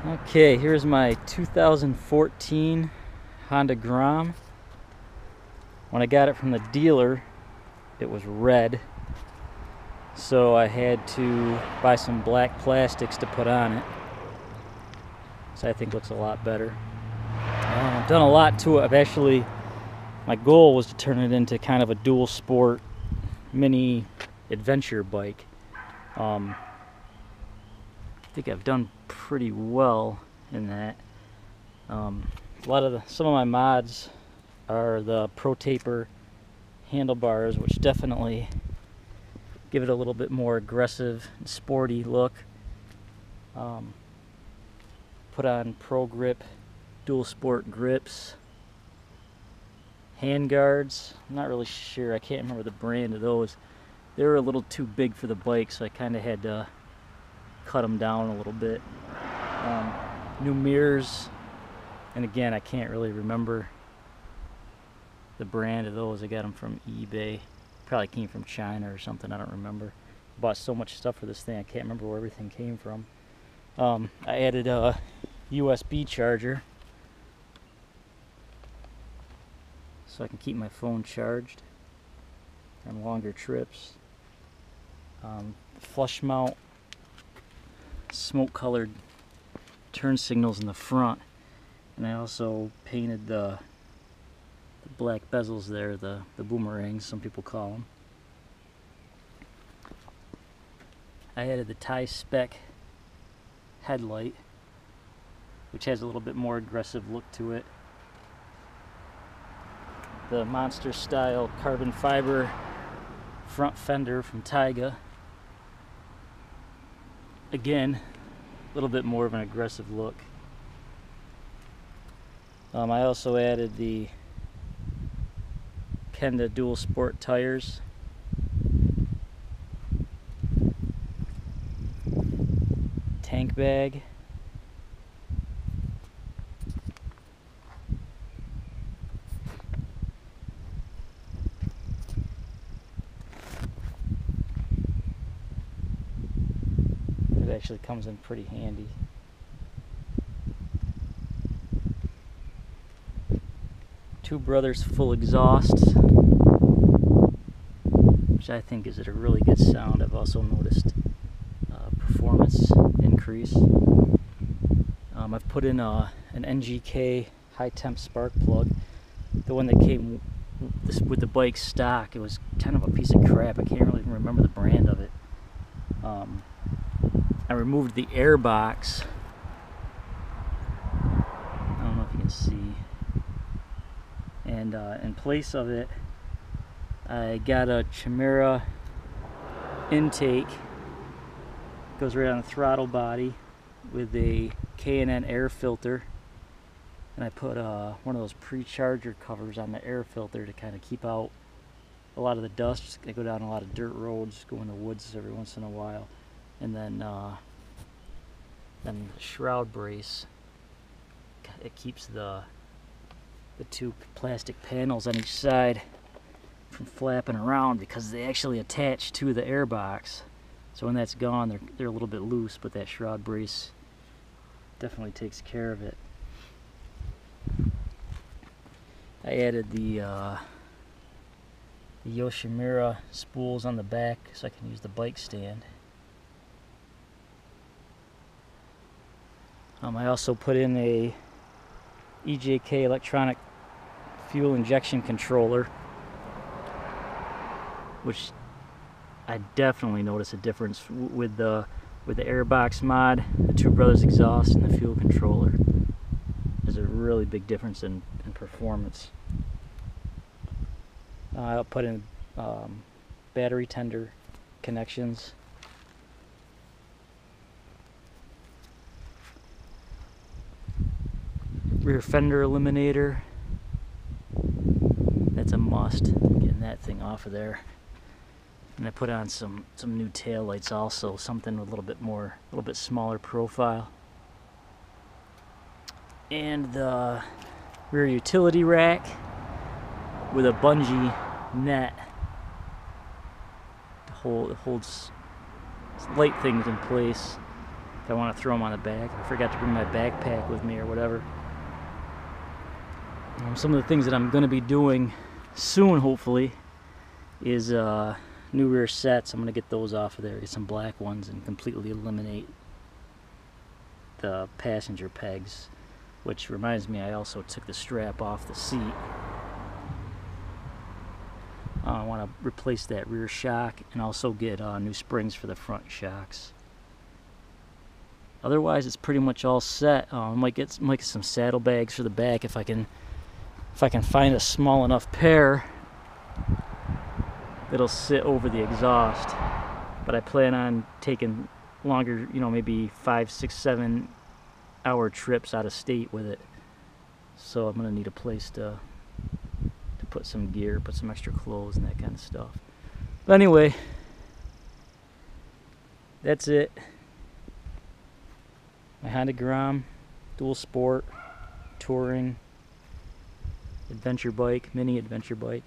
Okay, here's my 2014 Honda Grom. When I got it from the dealer, it was red, so I had to buy some black plastics to put on it, so I think looks a lot better. I've done a lot to it. My goal was to turn it into kind of a dual sport mini adventure bike. I think I've done pretty well in that. Some of my mods are the Pro Taper handlebars, which definitely give it a little bit more aggressive and sporty look. Put on Pro Grip dual sport grips, hand guards. I'm not really sure, I can't remember the brand of those. They were a little too big for the bike, so I kind of had to cut them down a little bit. New mirrors, and again, I can't really remember the brand of those. I got them from eBay. Probably came from China or something, I don't remember. Bought so much stuff for this thing, I can't remember where everything came from. I added a USB charger so I can keep my phone charged on longer trips. Flush mount smoke colored turn signals in the front, and I also painted the black bezels there, the boomerangs some people call them. I added the Tie-Spec headlight, which has a little bit more aggressive look to it. The monster style carbon fiber front fender from Taiga. Again, a little bit more of an aggressive look. I also added the Kenda dual sport tires. Tank bag. It actually comes in pretty handy. Two Brothers full exhausts, which I think is at a really good sound. I've also noticed performance increase. I've put in an NGK high temp spark plug. The one that came with the bike stock, it was kind of a piece of crap. I can't really remember the brand of it. I removed the air box. I don't know if you can see. And in place of it, I got a Chimera intake. Goes right on the throttle body with a K&N air filter. And I put one of those pre-charger covers on the air filter to kind of keep out a lot of the dust. I go down a lot of dirt roads, go in the woods every once in a while. And then the shroud brace, it keeps the two plastic panels on each side from flapping around, because they actually attach to the air box. So when that's gone, they're a little bit loose, but that shroud brace definitely takes care of it. I added the Yoshimura spools on the back so I can use the bike stand. I also put in a EJK electronic fuel injection controller, which I definitely notice a difference with the airbox mod, the Two Brothers exhaust, and the fuel controller. There's a really big difference in performance. I'll put in battery tender connections. Rear fender eliminator. That's a must. Getting that thing off of there. And I put on some new tail lights also, something with a little bit smaller profile. And the rear utility rack with a bungee net to holds light things in place. if I want to throw them on the back. I forgot to bring my backpack with me or whatever. Some of the things that I'm going to be doing soon, hopefully, is new rear sets. I'm going to get those off of there, get some black ones, and completely eliminate the passenger pegs. Which reminds me, I also took the strap off the seat. I want to replace that rear shock and also get new springs for the front shocks. Otherwise, it's pretty much all set. Might get some saddlebags for the back if I can find a small enough pair that'll sit over the exhaust. But I plan on taking longer, maybe 5, 6, 7 hour trips out of state with it. So I'm gonna need a place to put some gear, put some extra clothes and that kind of stuff. But anyway, that's it. My Honda Grom, dual sport, touring, adventure bike, mini adventure bike.